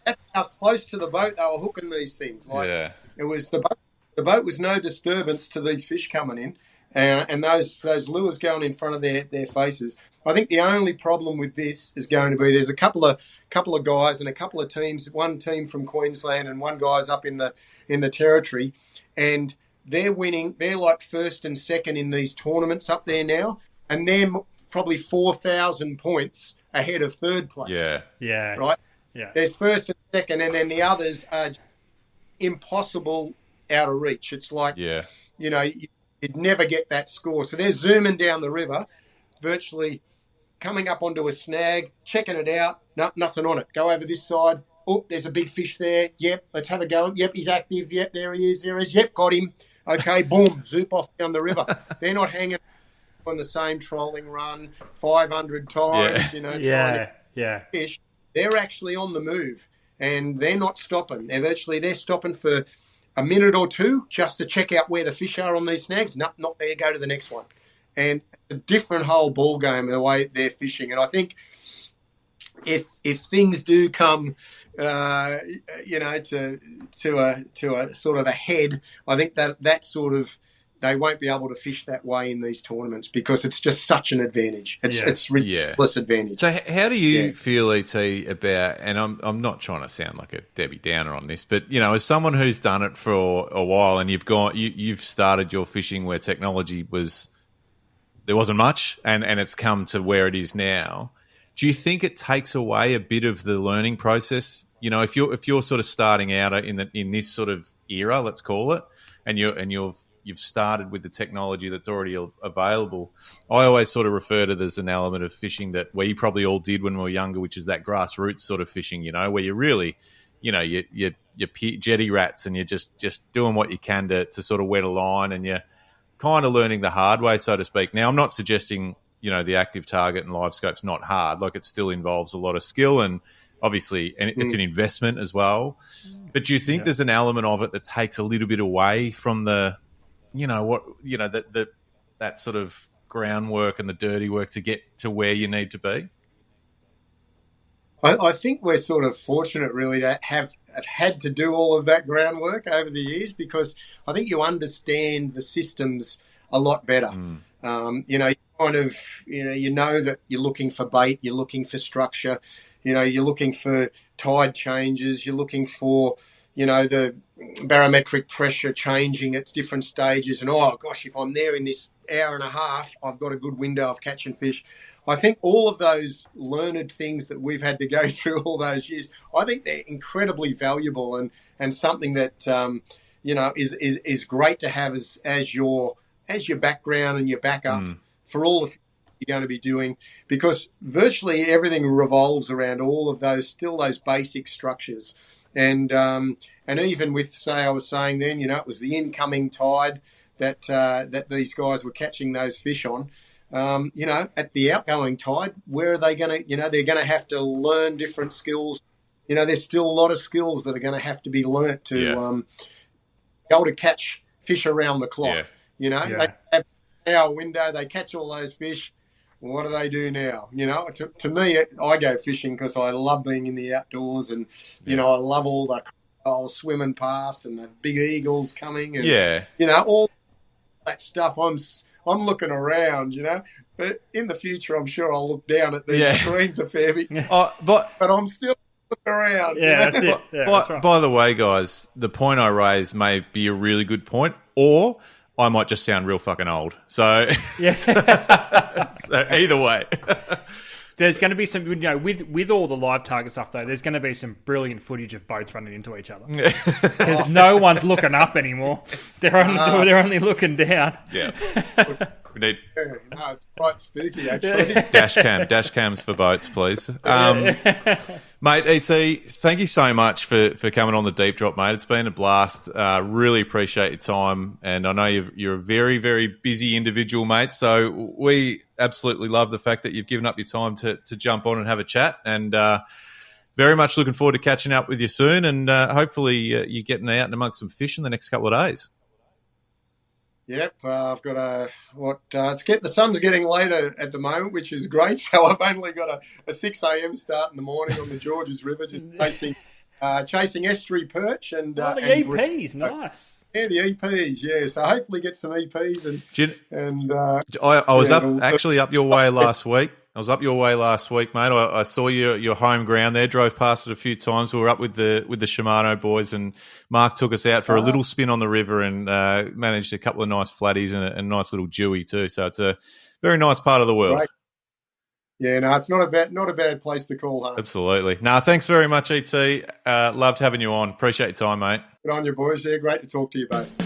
That's how close to the boat they were hooking these things. It was the boat was no disturbance to these fish coming in, and those lures going in front of their faces. I think the only problem with this is going to be there's a couple of guys and a couple of teams, one team from Queensland and one guy's up in the territory, and they're winning. They're like first and second in these tournaments up there now, and they're probably 4,000 points ahead of third place. Yeah. Right? Yeah. There's first and second, and then the others are impossible out of reach. It's like, you'd never get that score. So they're zooming down the river, virtually coming up onto a snag, checking it out. No, nothing on it. Go over this side. Oh, there's a big fish there. Yep, let's have a go. Yep, he's active. Yep, there he is. Yep, got him. Okay, boom, zoop off down the river. They're not hanging on the same trolling run 500 times, trying to fish. They're actually on the move, and they're not stopping. They're stopping for a minute or two just to check out where the fish are on these snags. Not there, go to the next one. And a different whole ball game the way they're fishing. And I think if things do come, to a sort of a head, I think that sort of they won't be able to fish that way in these tournaments because it's just such an advantage. It's ridiculous advantage. So how do you feel, ET, about, and I'm not trying to sound like a Debbie Downer on this, but, as someone who's done it for a while and you've started your fishing where technology there wasn't much and it's come to where it is now, do you think it takes away a bit of the learning process? If you're sort of starting out in this sort of era, let's call it, and you've started with the technology that's already available. I always sort of refer to there's an element of fishing that we probably all did when we were younger, which is that grassroots sort of fishing, where you really, you're jetty rats and you're just doing what you can to sort of wet a line, and you're kind of learning the hard way, so to speak. Now, I'm not suggesting, the active target and live scope's not hard. Like, it still involves a lot of skill and obviously, and it's an investment as well. But do you think there's an element of it that takes a little bit away from the, that sort of groundwork and the dirty work to get to where you need to be? I think we're sort of fortunate really to have had to do all of that groundwork over the years, because I think you understand the systems a lot better. You know that you're looking for bait, you're looking for structure, you're looking for tide changes, you're looking for, the barometric pressure changing at different stages. And, oh, gosh, if I'm there in this hour and a half, I've got a good window of catching fish. I think all of those learned things that we've had to go through all those years, I think they're incredibly valuable and something that, is great to have as your background and your backup for all the things you're going to be doing, because virtually everything revolves around all of those basic structures. And even with, say, I was saying then, it was the incoming tide that these guys were catching those fish on. At the outgoing tide, where are they going to? They're going to have to learn different skills. There's still a lot of skills that are going to have to be learnt to be able to catch fish around the clock. They have an hour window, they catch all those fish. What do they do now? To me, I go fishing because I love being in the outdoors, and I love all the crocodiles swimming past and the big eagles coming, and all that stuff. I'm looking around, but in the future, I'm sure I'll look down at these screens a fair bit. But I'm still looking around. Yeah, that's it. Yeah, that's right. By the way, guys, the point I raised may be a really good point, or I might just sound real fucking old. So, yes. So either way. There's going to be some, with all the live target stuff, though, there's going to be some brilliant footage of boats running into each other. Because no one's looking up anymore. They're only looking down. Yeah. We need... No, it's quite spooky, actually. Dash cams for boats, please. Mate, E.T., thank you so much for coming on the Deep Drop, mate. It's been a blast. Really appreciate your time. And I know you're a very, very busy individual, mate. So we absolutely love the fact that you've given up your time to jump on and have a chat. And very much looking forward to catching up with you soon. And hopefully you're getting out and amongst some fish in the next couple of days. Yep, I've got the sun's getting later at the moment, which is great. So I've only got a 6 a.m. start in the morning on the Georges River, just chasing estuary perch and the EPs, nice. Yeah, the EPs, yeah. So hopefully get some EPs I was up your way last week. I was up your way last week, mate. I saw your home ground there, drove past it a few times. We were up with the Shimano boys, and Mark took us out for a little spin on the river and managed a couple of nice flatties and a nice little dewy too. So it's a very nice part of the world. Right. Yeah, no, it's not a bad place to call home. Absolutely. No, thanks very much, E.T. Loved having you on. Appreciate your time, mate. Good on you, boys. Yeah, great to talk to you both.